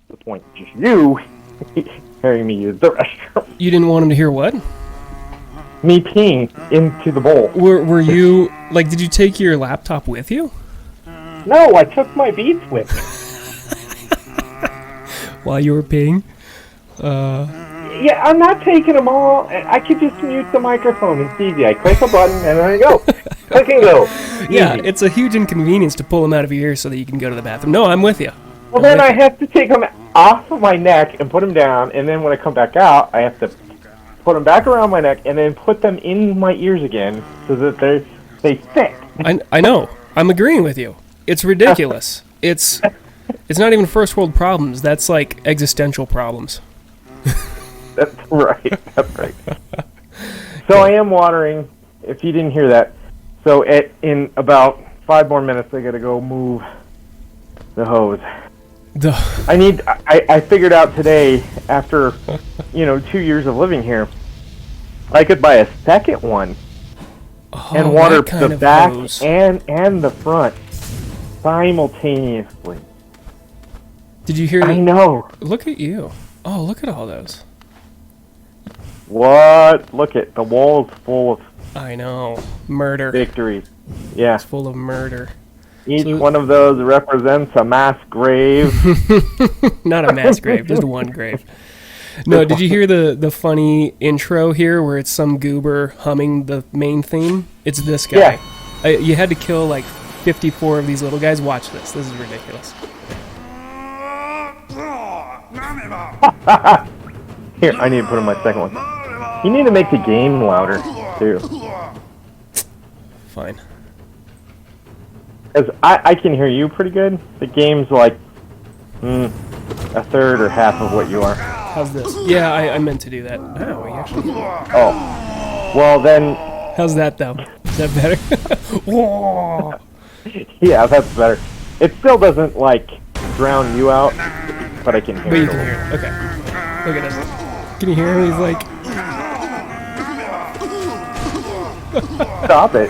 the point of just you hearing me use the restroom. You didn't want him to hear what? Me peeing into the bowl. Were you, like, did you take your laptop with you? No, I took my beats with me. While you were peeing? Yeah, I'm not taking them all. I could just mute the microphone. It's easy. I click a button and there I go. Click and go. Yeah, Easy. it's a huge inconvenience to pull them out of your ears so that you can go to the bathroom. No, I'm with you. Well, then I have to take them off of my neck and put them down, and then when I come back out, I have to put them back around my neck and then put them in my ears again so that they fit. I know. I'm agreeing with you. It's ridiculous. It's not even first world problems. That's like existential problems. That's right. That's right. So I am watering, if you didn't hear that. So in about 5 more minutes, I got to go move the hose. I figured out today, after 2 years of living here, I could buy a second one and water the back hose. and the front simultaneously. Did you hear that? I know. Look at you. Oh, look at all those. What? Look at the wall's full of I know. Murder. victories. Yeah. It's full of murder. Each one of those represents a mass grave. Not a mass grave, just one grave. No, did you hear the funny intro here where it's some goober humming the main theme? It's this guy. Yeah. You had to kill like 54 of these little guys. Watch this. This is ridiculous. Here, I need to put in my second one. You need to make the game louder, too. Fine. Because I can hear you pretty good. The game's like a third or half of what you are. How's this? Yeah, I meant to do that. Oh, we actually... Oh. Well, then... How's that, though? Is that better? Whoa. Yeah, that's better. It still doesn't, like, drown you out, but I can hear But you it. can hear it. Okay. Look at this. Can you hear him? He's like... Stop it.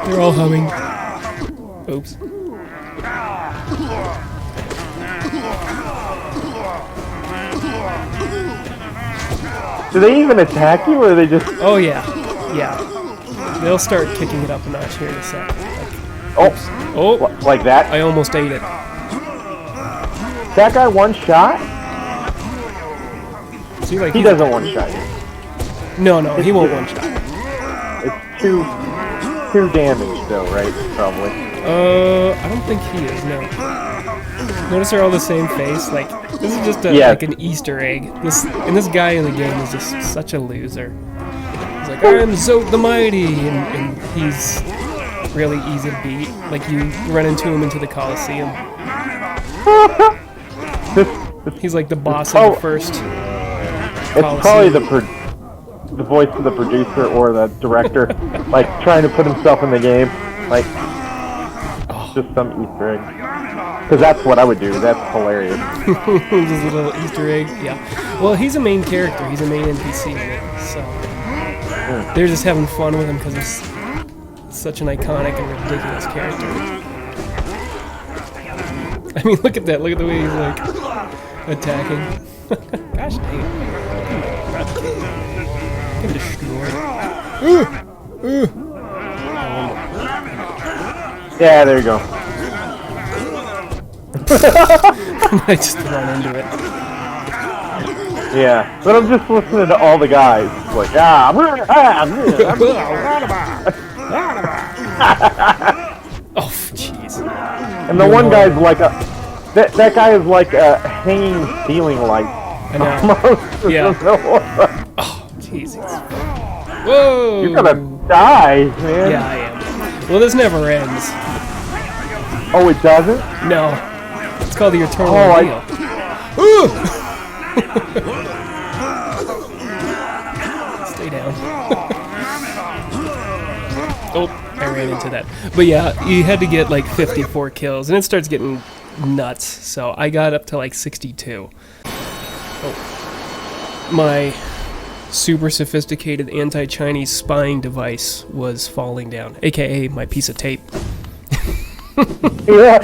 They're all humming. Oops. Do they even attack you, or are they just... Oh, yeah. Yeah. They'll start kicking it up a notch here in a sec. Oh, like that? I almost ate it. That guy one shot? See, like He doesn't one shot you. No, he won't one shot. It's two damage, though, right? Probably. I don't think he is, no. Notice they're all the same face. Like, this is just like an Easter egg. This guy in the game is just such a loser. He's like, I'm Zote the Mighty, and he's really easy to beat. Like, you run into him into the Coliseum. He's like the boss of the first It's Coliseum. probably the voice of the producer or the director, like, trying to put himself in the game. Like, just some Easter egg. Because that's what I would do. That's hilarious. Just a little Easter egg, yeah. Well, he's a main character. He's a main NPC in it, so they're just having fun with him because he's such an iconic and ridiculous character. I mean, look at that. Look at the way he's like attacking. Gosh dang it! Get destroyed. Yeah, there you go. I just run into it. Yeah, but I'm just listening to all the guys. Like, Oh, jeez. and the one guy's like that guy is like a hanging ceiling light. I know. Yeah. Oh, jeez. Whoa! You're gonna die, man. Yeah, I am. Well, this never ends. Oh, it doesn't? No. It's called the Eternal Oh, Ordeal. Stay down. Oh, I ran into that. But yeah, you had to get like 54 kills, and it starts getting nuts. So I got up to like 62. Oh. My super sophisticated anti-Chinese spying device was falling down, aka my piece of tape. Yeah.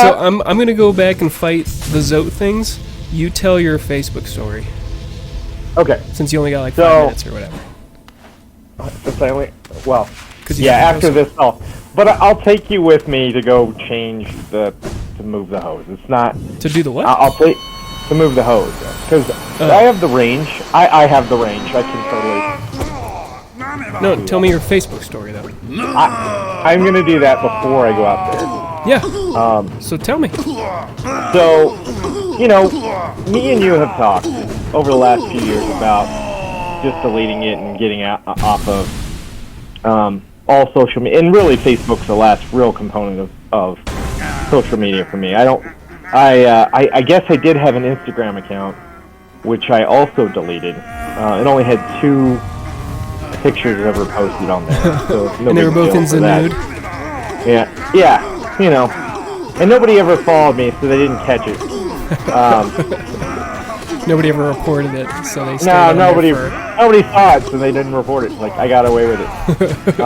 So I'm gonna go back and fight the Zote things. You tell your Facebook story, Okay. since you only got like 5 So- minutes or whatever. Since I only, well, 'Cause you yeah, have to after go this, I'll take you with me to go change to move the hose. It's not, to do the what? I'll take, to move the hose, because I have the range. I have the range. I can totally, No, tell me your Facebook story though. I'm gonna do that before I go out there. Yeah. So tell me. So, you know, me and you have talked over the last few years about just deleting it and getting off of all social media, and really Facebook's the last real component of social media for me. I guess I did have an Instagram account, which I also deleted. It only had 2 pictures ever posted on there, so no And they were big both deal in for the that. nude. Yeah, you know, and nobody ever followed me, so they didn't catch it. Nobody ever reported it, so they stayed No, on there nobody for- saw it, so they didn't report it. Like, I got away with it.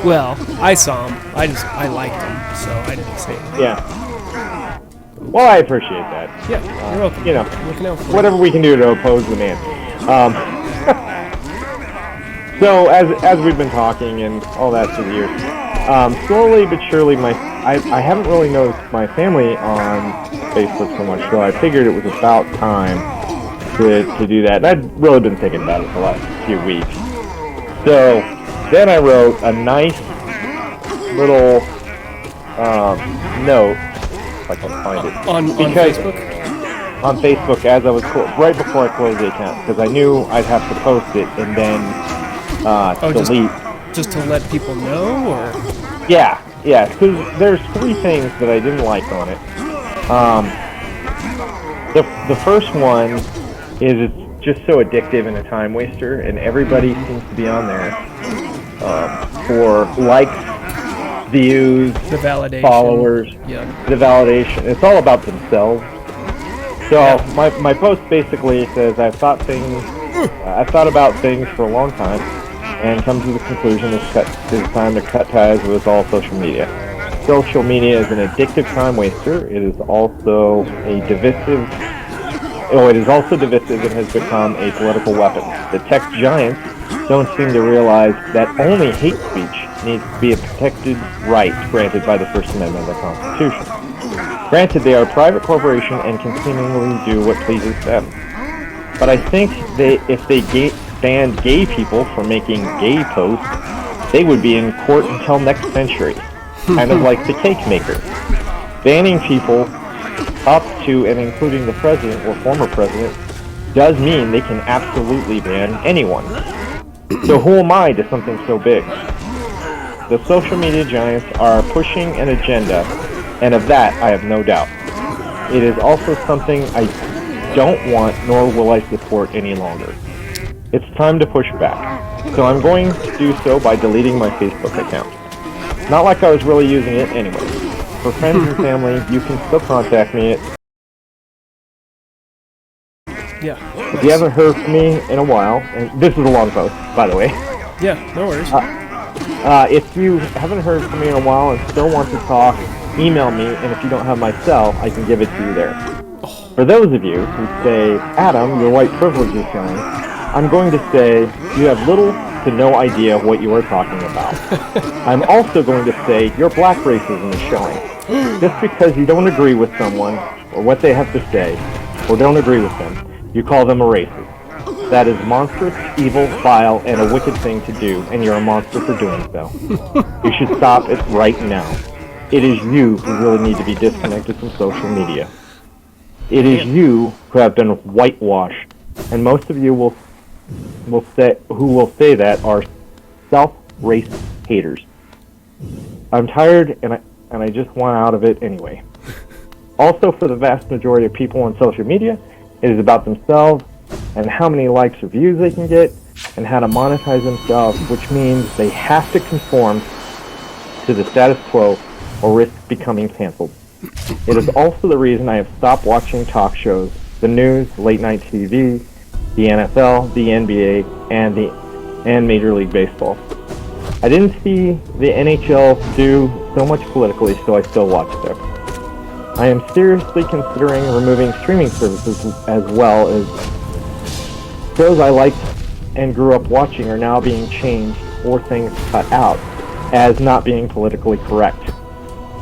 Well, I saw him. I liked him, so I didn't say anything. Yeah. Well, I appreciate that. Yeah, you're welcome. You know, Looking out for whatever we can do to oppose the man. So as we've been talking and all that through the years, slowly but surely, I haven't really noticed my family on Facebook so much. So I figured it was about time to do that. And I'd really been thinking about it the last few weeks. So then I wrote a nice little note, if I can find it, on Because- Facebook. on Facebook as I was right before I closed the account, because I knew I'd have to post it and then delete. Just to let people know, or Yeah, because there's 3 things that I didn't like on it. The first one is it's just so addictive and a time waster, and everybody seems to be on there for likes, views, the validation, followers, Yeah. the validation. It's all about themselves. So my post basically says I've thought about things for a long time, and come to the conclusion it's time to cut ties with all social media. Social media is an addictive time waster. It is also divisive and has become a political weapon. The tech giants don't seem to realize that only hate speech needs to be a protected right granted by the First Amendment of the Constitution. Granted, they are a private corporation and can seemingly do what pleases them. But I think if they banned gay people from making gay posts, they would be in court until next century. Kind of like the cake maker. Banning people up to and including the president or former president does mean they can absolutely ban anyone. So who am I to something so big? The social media giants are pushing an agenda, and of that I have no doubt. It is also something I don't want nor will I support any longer. It's time to push back. So I'm going to do so by deleting my Facebook account. Not like I was really using it anyway. For friends and family, you can still contact me Yeah. if you haven't heard from me in a while. And this is a long post, by the way. Yeah, no worries. If you haven't heard from me in a while and still want to talk, email me, and if you don't have my cell, I can give it to you there. For those of you who say, Adam, your white privilege is showing, I'm going to say you have little to no idea what you are talking about. I'm also going to say your black racism is showing. Just because you don't agree with someone or what they have to say, or don't agree with them, you call them a racist. That is monstrous, evil, vile, and a wicked thing to do, and you're a monster for doing so. You should stop it right now. It is you who really need to be disconnected from social media. It is you who have been whitewashed, and most of you will say that are self-race haters. I'm tired, and I just want out of it anyway. Also, for the vast majority of people on social media, it is about themselves and how many likes or views they can get and how to monetize themselves, which means they have to conform to the status quo or risk becoming canceled. It is also the reason I have stopped watching talk shows, the news, late-night TV, the NFL, the NBA, and Major League Baseball. I didn't see the NHL do so much politically, so I still watched it. I am seriously considering removing streaming services as well, as shows I liked and grew up watching are now being changed or things cut out as not being politically correct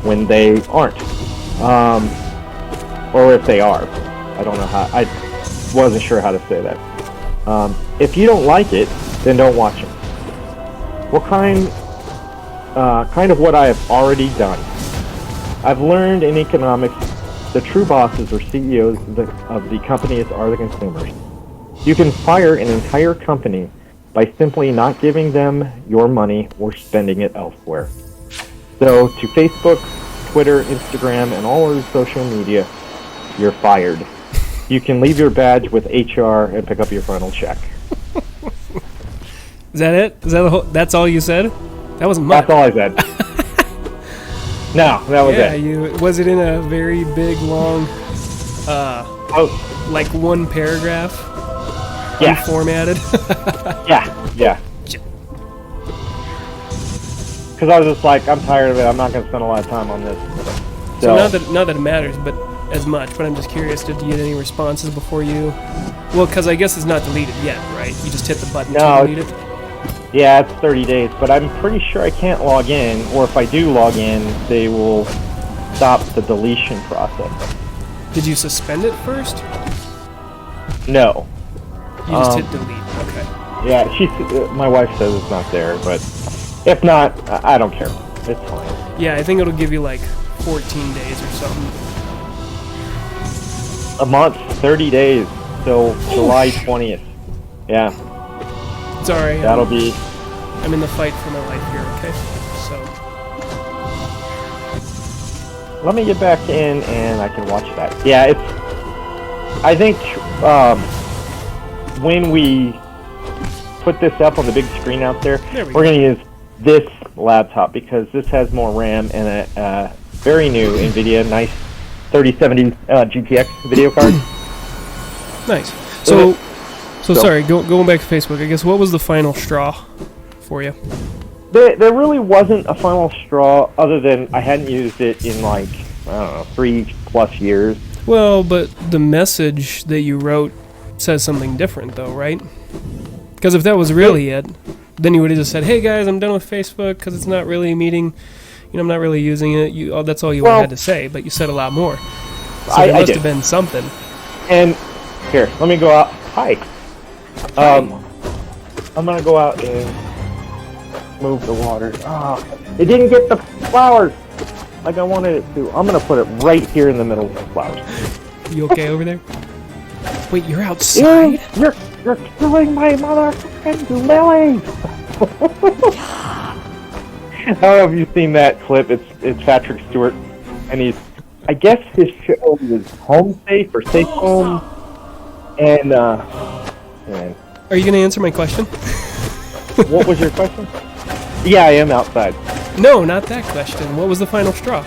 when they aren't. Or if they are. I don't know how. I wasn't sure how to say that. If you don't like it, then don't watch it. What kind of what I have already done. I've learned in economics, the true bosses or CEOs of the companies are the consumers. You can fire an entire company by simply not giving them your money or spending it elsewhere. So to Facebook, Twitter, Instagram, and all other social media, you're fired. You can leave your badge with HR and pick up your final check. Is that it? Is that the whole, that's all you said? That wasn't much. That's all I said. No, that was it. Yeah, was it in a very big, long, like one paragraph? Yeah. Unformatted? Yeah. Because I was just like, I'm tired of it. I'm not going to spend a lot of time on this. So not that it matters, but as much. But I'm just curious, did you get any responses before you? Well, because I guess it's not deleted yet, right? You just hit the button to delete it. Yeah, it's 30 days, but I'm pretty sure I can't log in, or if I do log in, they will stop the deletion process. Did you suspend it first? No. You just hit delete. Okay. Yeah, my wife says it's not there, but if not, I don't care. It's fine. Yeah, I think it'll give you like 14 days or something. A month, 30 days, till July 20th. Yeah. Sorry. That'll be... I'm in the fight for my life here, okay? So... Let me get back in and I can watch that. Yeah, it's... I think, when we put this up on the big screen out there we're going to use this laptop because this has more RAM and a very new NVIDIA, nice 3070 GTX video card. Nice. So sorry, going back to Facebook, I guess, what was the final straw for you? There really wasn't a final straw other than I hadn't used it in like, I don't know, 3+ years. Well, but the message that you wrote says something different though, right? Because if that was really it, then you would have just said, hey guys, I'm done with Facebook because it's not really a meeting. You know, I'm not really using it. That's all you would have had to say, but you said a lot more. So there must have been something. And here, let me go out. Hi. I'm gonna go out and move the water. It didn't get the flowers like I wanted it to. I'm gonna put it right here in the middle of the flowers. You okay over there? Wait, you're outside? You're killing my motherfucking lilies. I don't know if you've seen that clip. It's Patrick Stewart, and I guess his show was Home Safe or Safe Home, and man. Are you gonna answer my question? What was your question? Yeah, I am outside. No, not that question. What was the final straw?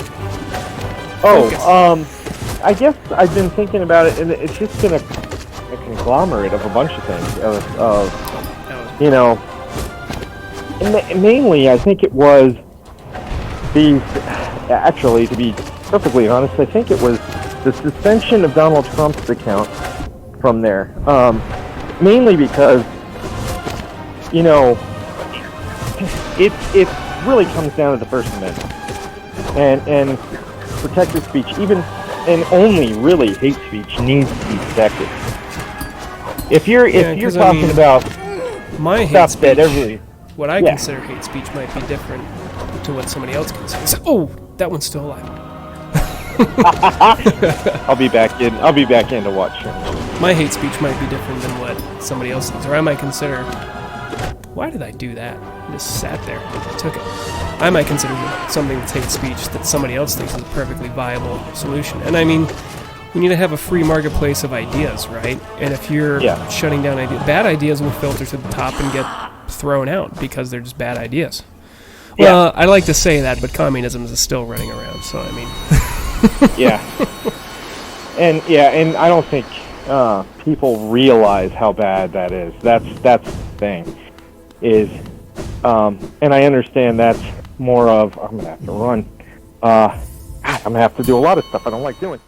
I guess I've been thinking about it, and it's just been a conglomerate of a bunch of things. You know, mainly I think it was actually, to be perfectly honest, I think it was the suspension of Donald Trump's account from there. Mainly because, you know, it really comes down to the First Amendment and protected speech, even and only really hate speech needs to be protected. If you're talking about my hate stuff that what I consider hate speech might be different to what somebody else considers. Oh, that one's still alive. I'll be back in to watch her. My hate speech might be different than what somebody else thinks, or I might consider, why did I do that? I just sat there, I took it. I might consider something that's hate speech that somebody else thinks is a perfectly viable solution. And I mean, we need to have a free marketplace of ideas, right? And if you're shutting down ideas, bad ideas will filter to the top and get thrown out because they're just bad ideas. Well, I like to say that, but communism is still running around, so I mean... And I don't think people realize how bad that is. That's the thing. Is And I understand that's more of, I'm going to have to run. I'm going to have to do a lot of stuff I don't like doing.